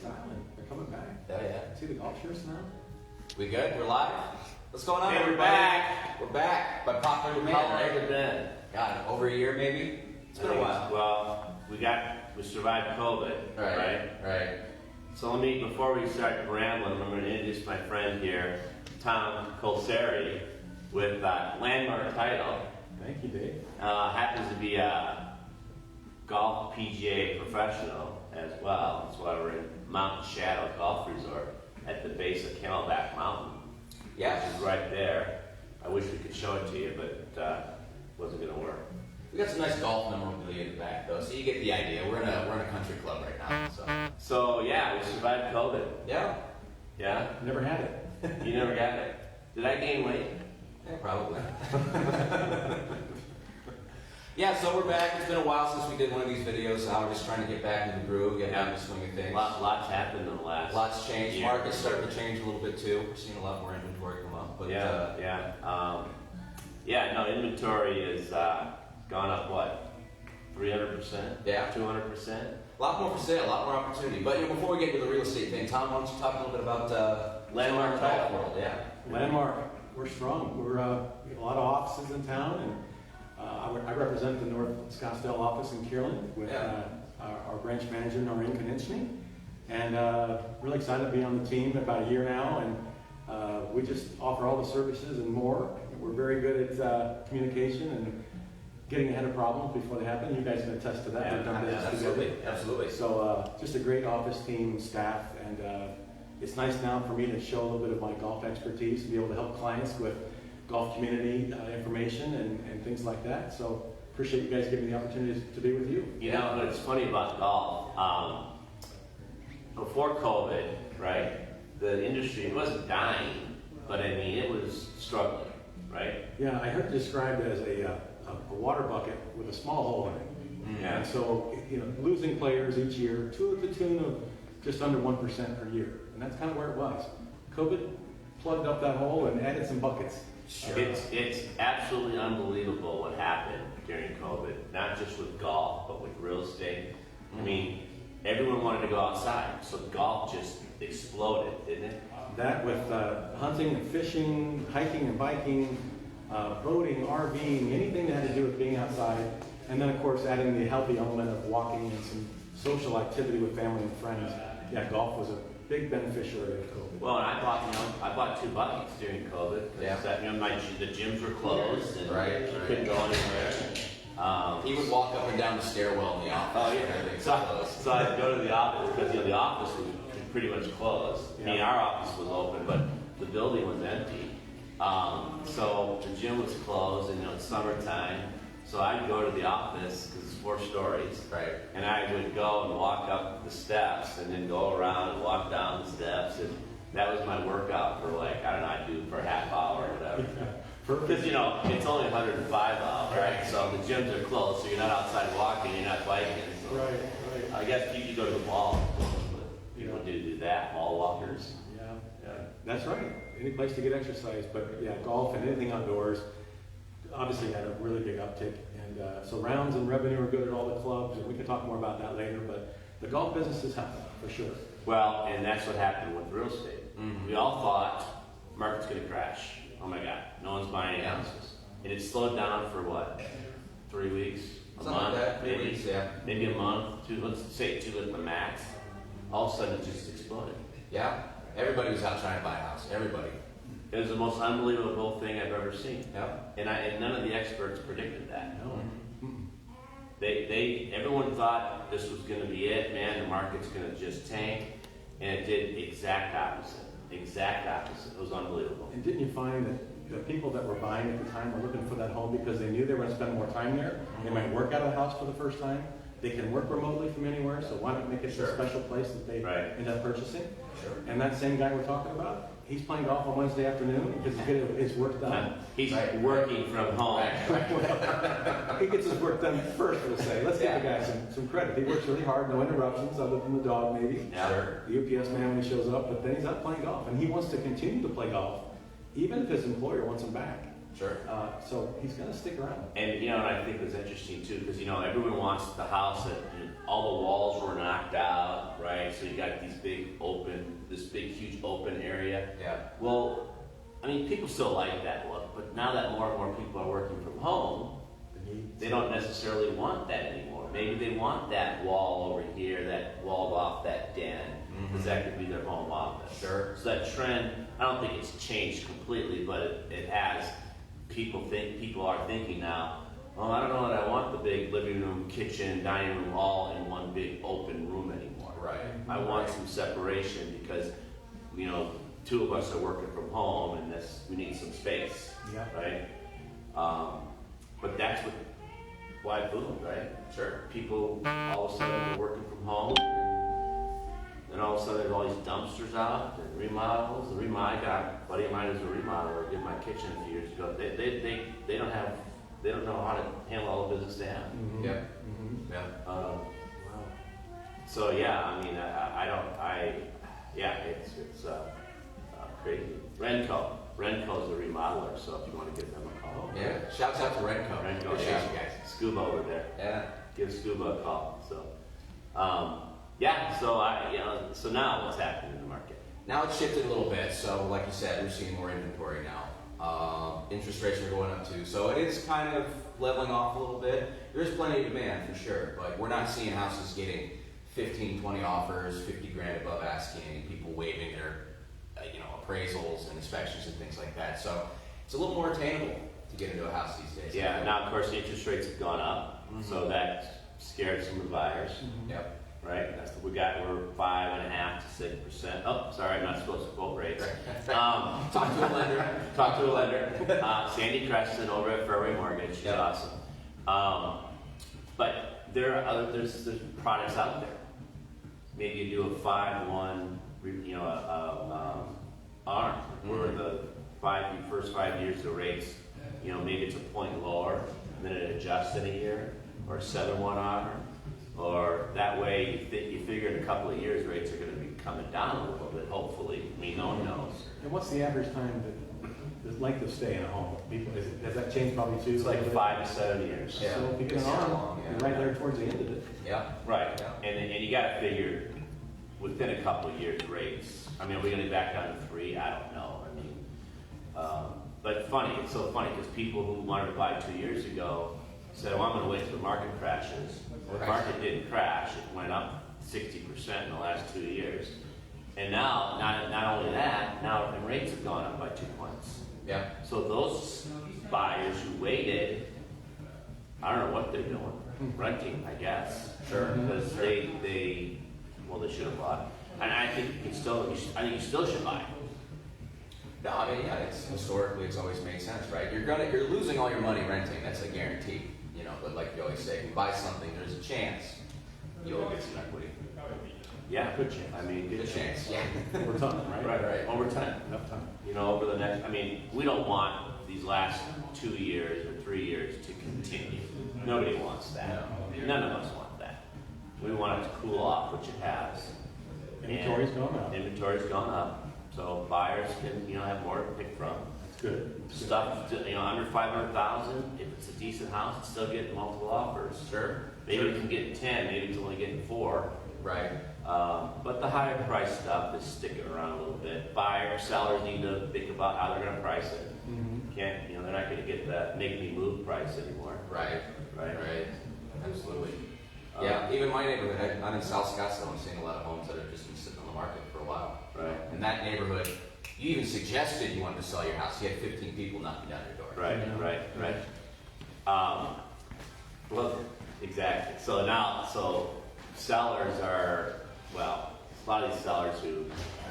Island. They're coming back. Oh yeah. See the golf shirts now? We good? We're live? What's going on, Hey, we're everybody? back. We're back by popular demand, How long right? has it been? God, over a year maybe? It's been a while. Well, we survived COVID, right? Right. So before we start rambling, I'm going to introduce my friend here, Tom Colseri, with landmark title. Thank you, Dave. Happens to be a golf PGA professional as well. That's why we're in Mountain Shadow Golf Resort at the base of Camelback Mountain. Yeah. Which is right there. I wish we could show it to you, but it wasn't going to work. We got some nice golf memorabilia in the back though, so you get the idea. We're in a country club right now. So yeah, we survived COVID. Yeah. Yeah? Never had it. You never got it. Did I gain weight? Yeah, probably. Yeah, so we're back. It's been a while since we did one of these videos. We're just trying to get back into the groove, get back in the swing of things. Lots happened in the last. Lots changed. year. Market's starting to change a little bit too. We're seeing a lot more inventory come up. But Inventory has gone up what? 300%? Yeah. 200%? a lot more for sale, a lot more opportunity. But before we get into the real estate thing, Tom, why don't you talk a little bit about Landmark golf Title. world? Yeah. Landmark, we're strong. We have a lot of offices in town, and I represent the North Scottsdale office in Kierland with our branch manager, Noreen Konechny. And really excited to be on the team about a year now, and we just offer all the services and more. We're very good at communication and getting ahead of problems before they happen. You guys can attest to that. Yeah, We've done business absolutely, together. absolutely. So just a great office team, staff, and it's nice now for me to show a little bit of my golf expertise and be able to help clients with golf community information and things like that. So appreciate you guys giving me the opportunity to be with you. You know, what's funny about golf, before COVID, right, the industry wasn't dying, but I mean, it was struggling, right? Yeah, I heard it described as a water bucket with a small hole in it. Yeah. And so, losing players each year to the tune of just under 1% per year. And that's kind of where it was. COVID plugged up that hole and added some buckets. Sure. It's absolutely unbelievable what happened during COVID, not just with golf, but with real estate. I mean, everyone wanted to go outside, so golf just exploded, didn't it? That with hunting and fishing, hiking and biking, boating, RVing, anything that had to do with being outside. And then, of course, adding the healthy element of walking and some social activity with family and friends. Yeah, golf was a big beneficiary of COVID. Well, and I bought 2 buckets during COVID because the gyms were closed and Right, you right. couldn't go anywhere. He would walk up and down the stairwell in the office. Oh when yeah. everything's So closed. I'd go to the office because the office was pretty much closed. I mean, Yeah. our office was open, but the building was empty. So the gym was closed, and it's summertime. So I'd go to the office because it's 4 stories. Right. And I would go and walk up the steps, and then go around and walk down the steps, and that was my workout for I'd do for a half hour or whatever. Because it's only 105 out, right? So the gyms are closed, so you're not outside walking, you're not biking. So Right. I guess you go to the mall, but people do that, mall walkers. Yeah, that's right. Any place to get exercise, but yeah, golf and anything outdoors obviously had a really big uptick. And so rounds and revenue are good at all the clubs, and we can talk more about that later, but the golf business is healthy, for sure. Well, and that's what happened with real estate. Mhm. We all thought market's going to crash. Oh my God, no one's buying any houses. And it slowed down for what? 3 weeks? A Something month? like that. 3 maybe? weeks, yeah. Maybe a month, 2, let's say 2 at the max. All of a sudden it just exploded. Yeah. Everybody was out trying to buy a house. Everybody. It was the most unbelievable thing I've ever seen. Yep. And none of the experts predicted that. No. Everyone thought this was going to be it, man, the market's going to just tank, and it did the exact opposite. Exact opposite. It was unbelievable. And didn't you find that the people that were buying at the time were looking for that home because they knew they were going to spend more time there? They might work out of the house for the first time. They can work remotely from anywhere, so why not make it Sure. a special place that they Right. end up purchasing? Sure. And that same guy we're talking about, he's playing golf on Wednesday afternoon because he's getting his work done. He's Right. working from home. He gets his work done first, we'll say. Let's give the guy some credit. He works really hard, no interruptions other than the dog maybe. Yeah. Sure. The UPS man when he shows up, but then he's out playing golf. And he wants to continue to play golf, even if his employer wants him back. Sure. So he's going to stick around. And I think it was interesting too, because everyone wants the house that all the walls were knocked out, right? So you got this big huge open area. Yeah. Well, I mean, people still like that look, but now that more and more people are working from home, they don't necessarily want that anymore. Maybe they want that wall over here, that walled off that den, because that could be their home office. Sure. So that trend, I don't think it's changed completely, but it has. People are thinking now, well, I don't know that I want the big living room, kitchen, dining room all in one big open room anymore. Right. I want some separation because, you know, two of us are working from home and we need some space. Yeah. Right? But that's why it boomed, right? Sure. People all of a sudden are working from home, and all of a sudden there's all these dumpsters out and remodels. I got a buddy of mine who's a remodeler, did my kitchen a few years ago. They don't know how to handle all the business they have. Mhm. Yeah. Mhm. Yeah. Wow. So yeah, I mean, it's crazy. Renco's a remodeler, so if you want to give them a call. Yeah. Shouts out to Renco. Appreciate Yeah. you guys. Scuba over there. Yeah. Give Scuba a call. So, so now what's happening in the market? Now it's shifted a little bit, so like you said, we're seeing more inventory now. Interest rates are going up too, so it is kind of leveling off a little bit. There is plenty of demand for sure, but we're not seeing houses getting 15, 20 offers, 50 grand above asking, people waiving their appraisals and inspections and things like that. So it's a little more attainable to get into a house these days. Yeah, now of course the interest rates have gone up, so that scared some of the buyers. Yep. Right, that's what we got. We're 5.5% to 6%. Oh, sorry, I'm not supposed to quote rates. Talk to a lender. Talk to a lender. Sandy Creston over at Fairway Mortgage. She's Yep. awesome. But there's products out there. Maybe you do a 5-1, ARM, where the first 5 years the rates, maybe it's a point lower, and then it adjusts in a year, or a 7-1 ARM. Or that way, you figure in a couple of years, rates are going to be coming down a little bit, hopefully. I mean, no one knows. And what's the average time the length of stay in a home? Has that changed probably too? It's like 5 to 7 years. Yeah. So if you get an It's not arm, long, yeah. you're right there towards the end of it. Yeah. Right. Yeah. And you got to figure within a couple of years, rates. I mean, are we going to be back down to 3? I don't know. I mean, but it's so funny because people who wanted to buy 2 years ago said, well, I'm going to wait till the market crashes. Well, the market didn't crash. It went up 60% in the last 2 years. And now, not only that, now the rates have gone up by 2 points. Yeah. So those buyers who waited, I don't know what they're doing. Renting, I guess. Sure. Because they should have bought. And I think you still should buy. No, I mean, yeah, historically it's always made sense, right? You're losing all your money renting. That's a guarantee. But like you always say, if you buy something, there's a chance you'll get some equity. Yeah, Good chance. I mean, Good chance. Yeah. Over time, right? Right. Over time. Enough time. Over the next. I mean, we don't want these last 2 years or 3 years to continue. Nobody wants that. None of us want that. We want it to cool off, which it has. Inventory's gone up. Inventory's gone up, so buyers can have more to pick from. That's good. Stuff under 500,000. If it's a decent house, it's still getting multiple offers. Sure. Maybe it can get 10. Maybe it's only getting 4. Right. But the higher price stuff is sticking around a little bit. Sellers need to think about how they're going to price it. Mhm. They're not going to get that make me move price anymore. Right. Right. Absolutely. Yeah. Even my neighborhood, I'm in South Scottsdale. I'm seeing a lot of homes that have just been sitting on the market for a while. Right. In that neighborhood, you even suggested you wanted to sell your house. You had 15 people knocking down your door. Right. Well, exactly. So sellers are, a lot of these sellers who,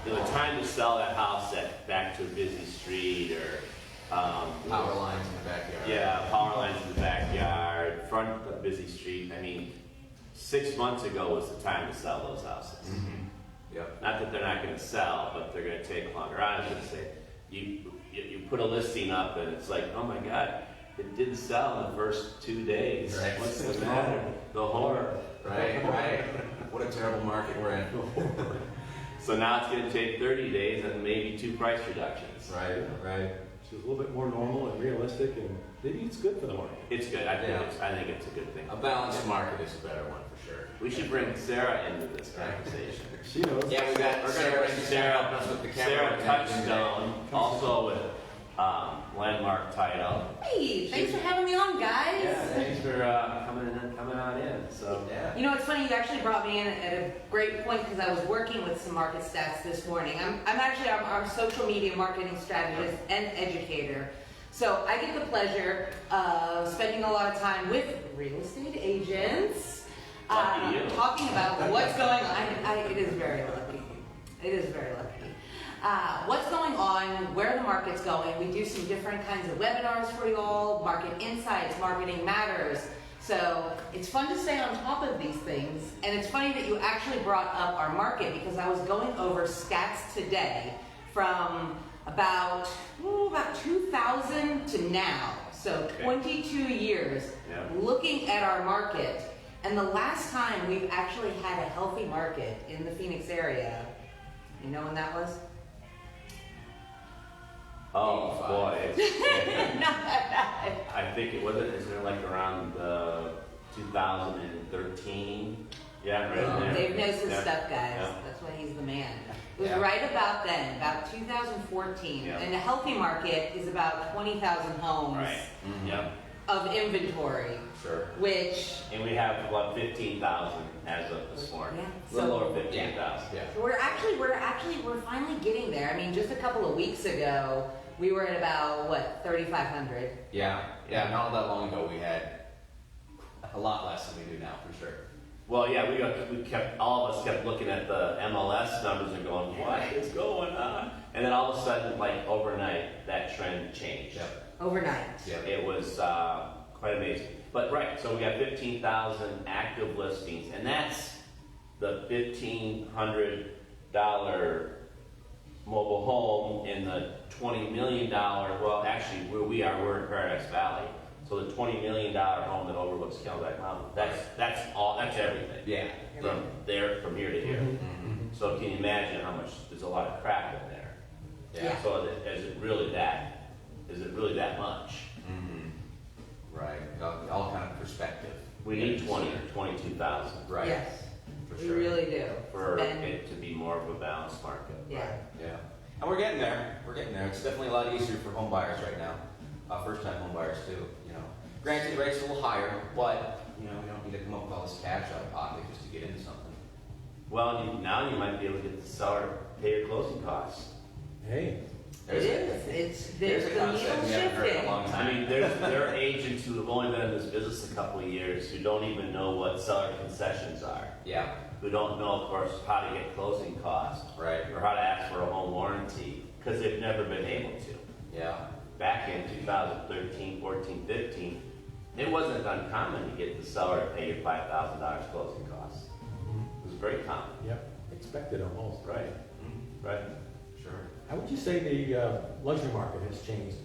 they're trying to sell that house back to a busy street or, Power lines in the backyard. yeah, power lines in the backyard, front of a busy street. I mean, 6 months ago was the time to sell those houses. Mm-hmm. Yep. Not that they're not going to sell, but they're going to take longer. I was going to say, you put a listing up and it's like, oh my God, it didn't sell in the first 2 days. Right. What's the matter? The horror. Right. What a terrible market we're in. So now it's going to take 30 days and maybe 2 price reductions. Right. Which is a little bit more normal and realistic, and maybe it's good for the market. It's good. I think it's a good thing. A balanced market is a better one for sure. We should bring Sarah into this conversation. She knows. Yeah, we're gonna bring Sarah with the camera. Sarah Touchstone, also with Landmark Title. Hey, thanks for having me on, guys. Yeah, thanks for coming on in. So Yeah. You know, it's funny, you actually brought me in at a great point because I was working with some market stats this morning. I'm actually our social media marketing strategist and educator. So I get the pleasure of spending a lot of time with real estate agents, Lucky you. talking about what's going on. It is very lucky. It is very lucky. What's going on, where the market's going. We do some different kinds of webinars for you all, market insights, marketing matters. So it's fun to stay on top of these things. And it's funny that you actually brought up our market because I was going over stats today from about 2000 to now. So 22 years looking at our market. And the last time we've actually had a healthy market in the Phoenix area, you know when that was? oh 85. boy, Not that bad. I think it wasn't. Isn't it like around 2013? Yeah, right Oh, there. Dave knows his Yeah. stuff, guys. Yeah. That's why he's the man. It was Yeah. right about then, about 2014. Yeah. And a healthy market is about 20,000 homes Right. Mhm. Yep. of inventory, Sure. which And we have about 15,000 as of this morning. Yeah. A little So- over 15,000. Yeah. we're finally getting there. I mean, just a couple of weeks ago, we were at about 3,500. Yeah. Yeah. Not that long ago, we had a lot less than we do now, for sure. Well, yeah, all of us kept looking at the MLS numbers and going, what is going on? And then all of a sudden, like overnight, that trend changed. Yep. Overnight. Yep. It was quite amazing. But right, so we got 15,000 active listings, and that's the $1,500 mobile home and the $20 million, well, actually, where we are, we're in Paradise Valley. So the $20 million home that overlooks Kellogg Mountain, that's everything. Yeah. From here to here. Mhm. So can you imagine how much, there's a lot of crap in there. Yeah. So is it really that much? Mhm. Right. All kind of perspective. We need 22,000 Right. Yes, For we sure. really do. for And- it to be more of a balanced market. Yeah. Yeah. And we're getting there. We're getting there. It's definitely a lot easier for home buyers right now. First-time home buyers too. You know, granted, rates are a little higher, but you know, you don't need to come up with all this cash out of pocket just to get into something. Well, now you might be able to get the seller to pay your closing costs. Hey, It is. There's There's a the concept we needle haven't heard in a shifting. long I time. mean, there are agents who have only been in this business a couple of years who don't even know what seller concessions are, Yeah. who don't know, of course, how to get closing costs Right. or how to ask for a home warranty because they've never been able to. Yeah. Back in 2013, 14, 15, it wasn't uncommon to get the seller to pay you $5,000 closing costs. It was very common. yep, expected almost. Right. Right. Sure. How would you say the luxury market has changed?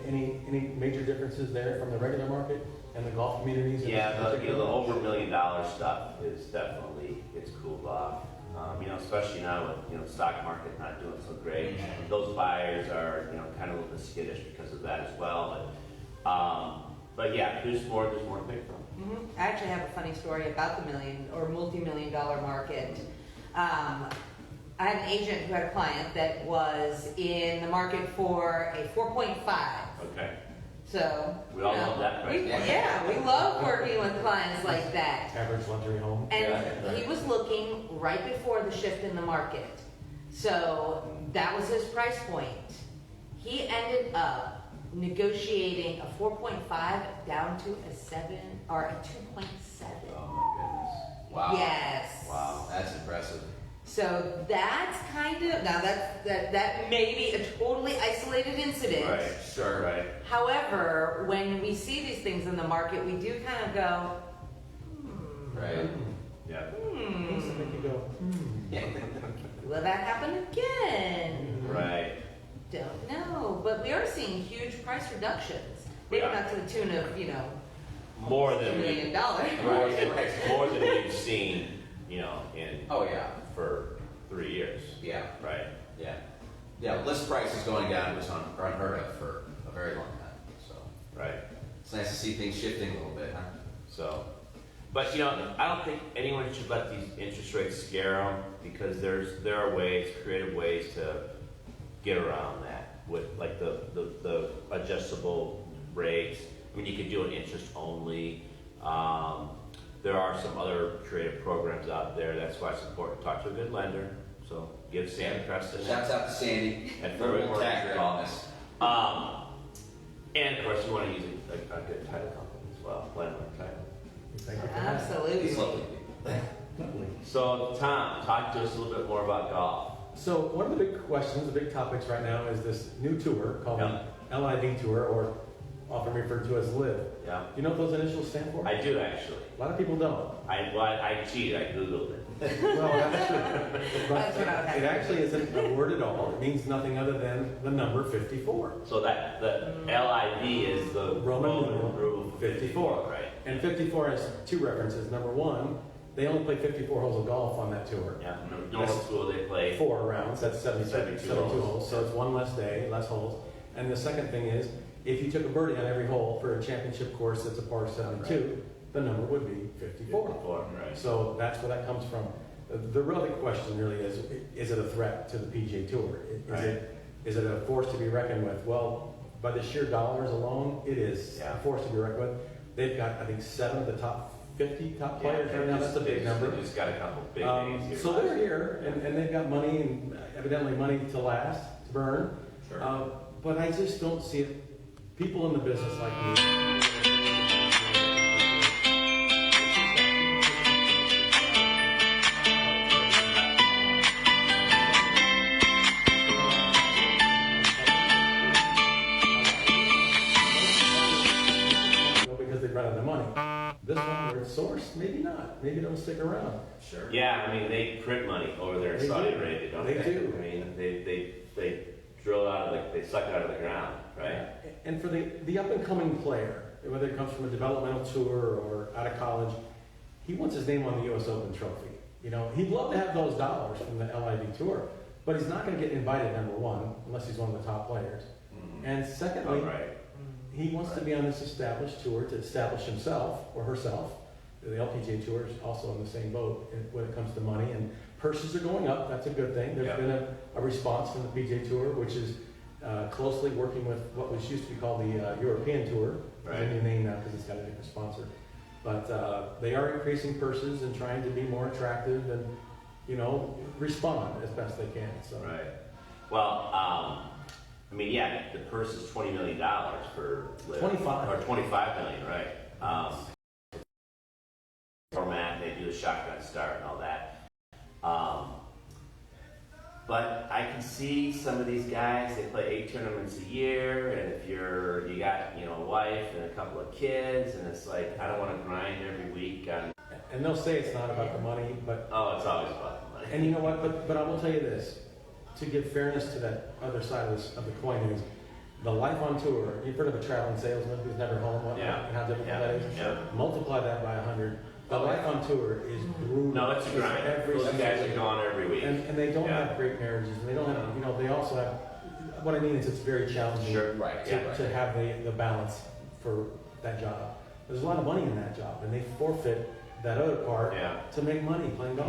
Any major differences there from the regular market and the golf communities? Yeah, the over $1 million stuff is definitely, it's cooled off. Especially now with, the stock market not doing so great. Those buyers are, kind of a little bit skittish because of that as well. But yeah, there's more to pick from. I actually have a funny story about the million or multi-million-dollar market. I had an agent who had a client that was in the market for a 4.5. Okay. So We all love that price. we love working with clients like that. Average luxury home? And Yeah. he was looking right before the shift in the market. So that was his price point. He ended up negotiating a 4.5 down to a 7 or a 2.7. Oh my goodness. Wow. Yes. Wow. That's impressive. So that's kind of, now that may be a totally isolated incident. Right. Sure. Right. However, when we see these things in the market, we do kind of go, Right. Yeah. Things that make you go, Yeah. will that happen again? Right. Don't know, but we are seeing huge price reductions. We Maybe are. not to the tune of, More $2 than million. more than we've seen, in Oh yeah. for 3 years. Yeah. Right. Yeah. Yeah. List prices going down was unheard of for a very long time. So. Right. It's nice to see things shifting a little bit, huh? So, but I don't think anyone should let these interest rates scare them, because there are creative ways to get around that with like the adjustable rates. I mean, you could do an interest only. There are some other creative programs out there. That's why it's important to talk to a good lender. So give Sandy Preston Shouts out to Sandy. and For for the tag on this. and of course, you want to use a good title company as well, landmark title. Thank you for that. Absolutely. He's lovely. Lovely. So, Tom, talk to us a little bit more about golf. So one of the big questions, the big topics right now is this new tour called Yeah. the LIV Tour, or often referred to as LIV. Yeah, You know what those initials stand for? I do actually. A lot of people don't. I cheated. I googled it. Well, that's true. But That's what I was it actually isn't a word at all. It means nothing other than the number 54. So that the LIV is the Roman numeral rule 54. right? And 54 has two references. Number one, they only play 54 holes of golf on that tour. Yeah. Normal school they play. 4 rounds, that's 72 holes. holes. So it's one less day, less holes. And the second thing is, if you took a birdie on every hole for a championship course that's a par 72, the number would be 54. 54, right? So that's where that comes from. The real big question really is it a threat to the PGA Tour? Right. Is it a force to be reckoned with? Well, by the sheer dollars alone, it is Yeah. a force to be reckoned with. They've got, I think, 7 of the top 50 top players right now. That's a big number. They just got a couple big names here. So they're here, and they've got money, and evidently money to last, to burn. Sure. But I just don't see it. People in the business like me. Because they run out of money. This one where it's sourced, maybe not. Maybe it'll stick around. Sure. Yeah, I mean they print money over there in They Saudi do. Arabia, don't They they? do. I mean they drill it out of they suck it out of the ground, right? And for the up and coming player, whether it comes from a developmental tour or out of college, he wants his name on the U.S. Open trophy. He'd love to have those dollars from the LIV Tour, but he's not going to get invited, number one, unless he's one of the top players. And secondly, Oh, right. he wants to be on this established tour to establish himself or herself. The LPGA Tour is also in the same boat when it comes to money, and purses are going up. That's a good thing. There's Yeah. been a response from the PGA Tour, which is closely working with what was used to be called the European Tour. Right. It's a new name now because it's got a different sponsor. But they are increasing purses and trying to be more attractive and, respond as best they can. So. Right. Well, I mean, yeah, the purse is $20 million for 25. or $25 million, right? Format, they do the shotgun start and all that. But I can see some of these guys, they play 8 tournaments a year, and if you got a wife and a couple of kids, and it's like, I don't want to grind every week on, And they'll say it's not about the money, but oh, it's always about the money. and you know what? But I will tell you this, to give fairness to that other side of the coin is the life on tour. You've heard of a traveling salesman who's never home, whatnot, Yeah. and how difficult Yeah. that is. Yeah. Multiply that by 100. The Oh, life on tour is brutal. No, it's a grind. Every Those single guys week. are gone every week. And they don't Yeah. have great marriages, and they don't have, they also have. What I mean is, it's very challenging Sure. Right. to, Yeah. to have the balance for that job. There's a lot of money in that job, and they forfeit that other part Yeah. to make money playing golf.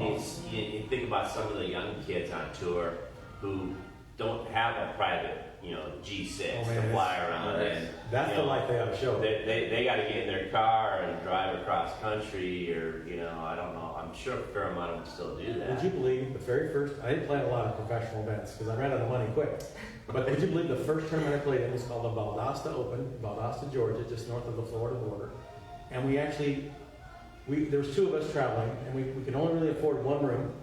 You think about some of the young kids on tour who don't have a private, G6 Oh, man, to fly around in. That's the life they ought to show. They got to get in their car and drive across country, or I don't know. I'm sure a fair amount of them still do that. Would you believe the very first, I didn't play a lot of professional events because I ran out of money quick. But would you believe the first tournament I played in was called the Valdosta Open, Valdosta, Georgia, just north of the Florida border. And there was 2 of us traveling, and we could only really afford 1 room.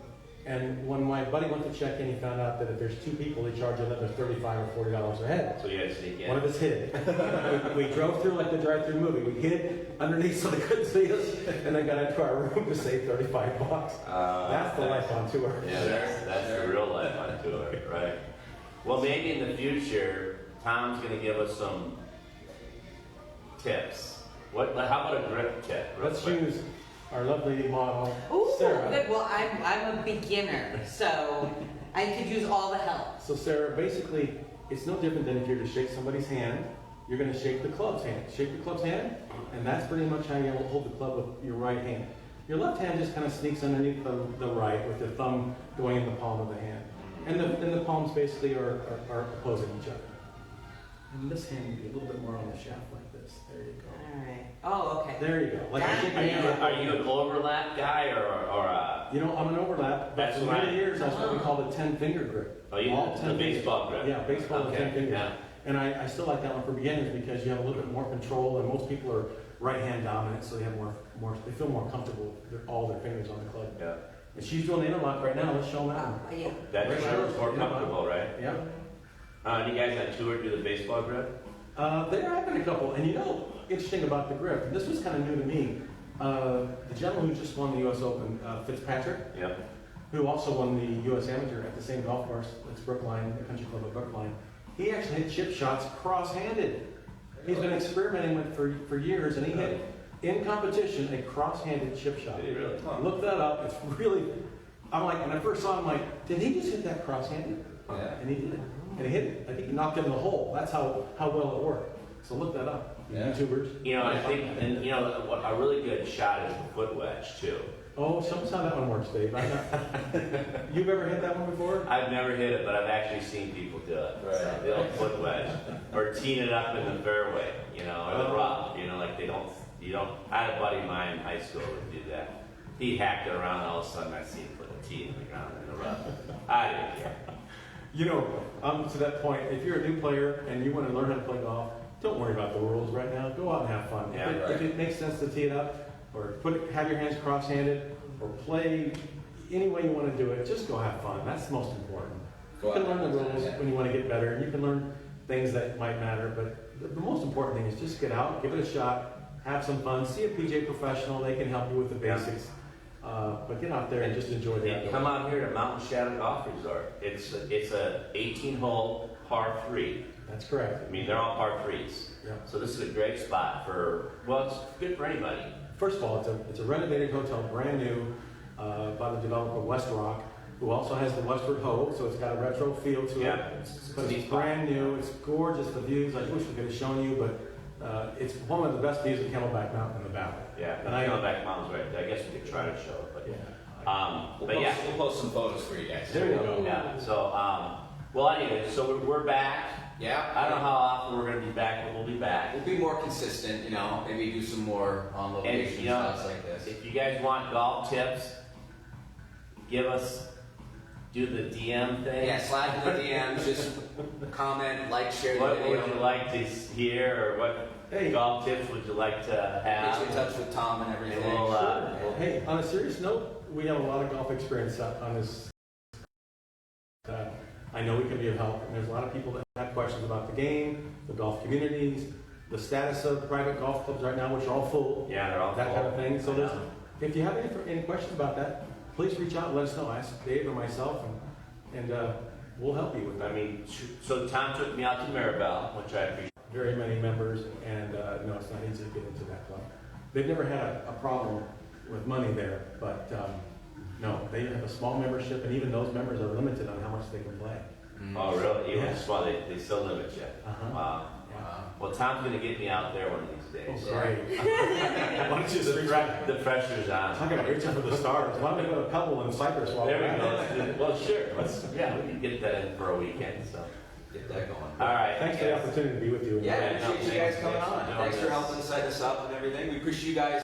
And when my buddy went to check in, he found out that if there's 2 people, they charge another $35 or $40 a head. So you had to sneak in. One of us hid. we drove through like the drive-through movie. We hid underneath so they couldn't see us, and then got into our room to save $35. That's the life on tour. Yeah, that's the real life on tour, right? Well, maybe in the future, Tom's going to give us some tips. How about a grip tip? real Let's quick? use our lovely model, Ooh, Sarah. good. Well, I'm a beginner, so I could use all the help. So Sarah, basically, it's no different than if you're to shake somebody's hand you're going to shake the club's hand. Shake the club's hand, and that's pretty much how you hold the club with your right hand. Your left hand just kind of sneaks underneath the right with the thumb going in the palm of the hand. And the palms basically are opposing each other. And this hand would be a little bit more on the shaft like this. There you go. All right. Oh, okay. There you go. Like I shake Are your hand. are you an overlap guy or a? You know, I'm an overlap, but That's for right. many years that's what we call the 10-finger grip. Oh, you All the 10 baseball fingers. grip. Yeah, baseball with Okay, 10 fingers. yeah. And I still like that one for beginners because you have a little bit more control, and most people are right hand dominant, so they have more they feel more comfortable with all their fingers on the club. Yeah. And she's doing the interlock right now. Let's show them that one. Yeah. That Right, sure is right. more Yeah. comfortable, right? Yeah. You guys on tour do the baseball grip? There have been a couple, and you know, interesting about the grip, and this was kind of new to me. The gentleman who just won the U.S. Open, Fitzpatrick, Yep. who also won the U.S. Amateur at the same golf course, it's Brookline, the country club of Brookline. He actually hit chip shots cross-handed. He's been experimenting with for years, and he hit in competition a cross-handed chip shot. Did he really? Look that up. It's really. I'm like, when I first saw him, I'm like, did he just hit that cross-handed? Yeah. And he did. And he hit it. I think he knocked it in the hole. That's how well it worked. So look that up. Yeah. YouTubers. You know, I think, and you know, what a really good shot is the foot wedge too. Oh, show us how that one works, Dave. You've ever hit that one before? I've never hit it, but I've actually seen people do it. So the old foot wedge, or teeing it up in the fairway, you know, or the rough. You know, like you don't. I had a buddy of mine in high school that did that. He hacked it around, all of a sudden I see him put a tee in the ground in the rough. I didn't care. You know, to that point, if you're a new player and you want to learn how to play golf, don't worry about the rules right now. Go out and have fun. Yeah, if it makes sense to tee it up, or have your hands cross-handed, or play any way you want to do it, just go have fun. That's the most important. You can learn the rules when you want to get better, and you can learn things that might matter, but the most important thing is just get out, give it a shot, have some fun, see a PJ professional, they can help you with the basics. But get out there and just enjoy the And outdoors. come out here to Mountain Shadow Golf Resort. It's a 18-hole par 3. That's correct. I mean, they're all par 3s. Yeah. So this is a great spot for, well, it's good for anybody. First of all, it's a renovated hotel, brand new, by the developer West Rock, who also has the Westward Ho, so it's got a retro feel to Yeah, it. it's But a it's neat spot. brand new, it's gorgeous, the views, I wish we could have shown you, but it's one of the best views of Camelback Mountain in the valley. Yeah, And and I- I go back mountains right there. I guess we could try to show it, but Yeah. but yeah, We'll post some photos for you guys. There you go. yeah. So well, anyway, so we're back. Yeah. I don't know how often we're gonna be back, but we'll be back. We'll be more consistent, you know, maybe do some more on location you know, shots like this. If you guys want golf tips, do the DM thing. Yeah, slide in the DMs, just comment, like, share the What video. would you like to hear, or what Hey. golf tips would you like to have? Get you in touch with Tom and everything. And we'll, Hey, on a serious note, we have a lot of golf experience on this. I know we can be of help, and there's a lot of people that have questions about the game, the golf communities, the status of private golf clubs right now, which are all full, yeah, they're all that kind of full. thing. So if you have any questions about that, please reach out and let us know. Ask Dave or myself, and we'll help you with that. I mean, so Tom took me out to Maribel, which I appreciate. Very many members, and no, it's not easy to get into that club. They've never had a problem with money there, but no, they have a small membership, and even those members are limited on how much they can play. Oh, really? Even Yeah. small, they still limit you. Uh-huh. Wow. Wow. Well, Tom's gonna get me out there one of these days. Oh, great. Why don't you just reach out? The pressure's on. I'm gonna reach out for the stars. Why don't we go to Pebble in Cyprus while There we're we at go. it? Let's do- Well, sure. Yeah, we can get that in for a weekend. So, Get that going. all right. Thanks for the opportunity to be with you. Yeah, Yeah, no, appreciate you guys thanks coming for on. doing Thanks for this. helping set us up and everything. We appreciate you guys.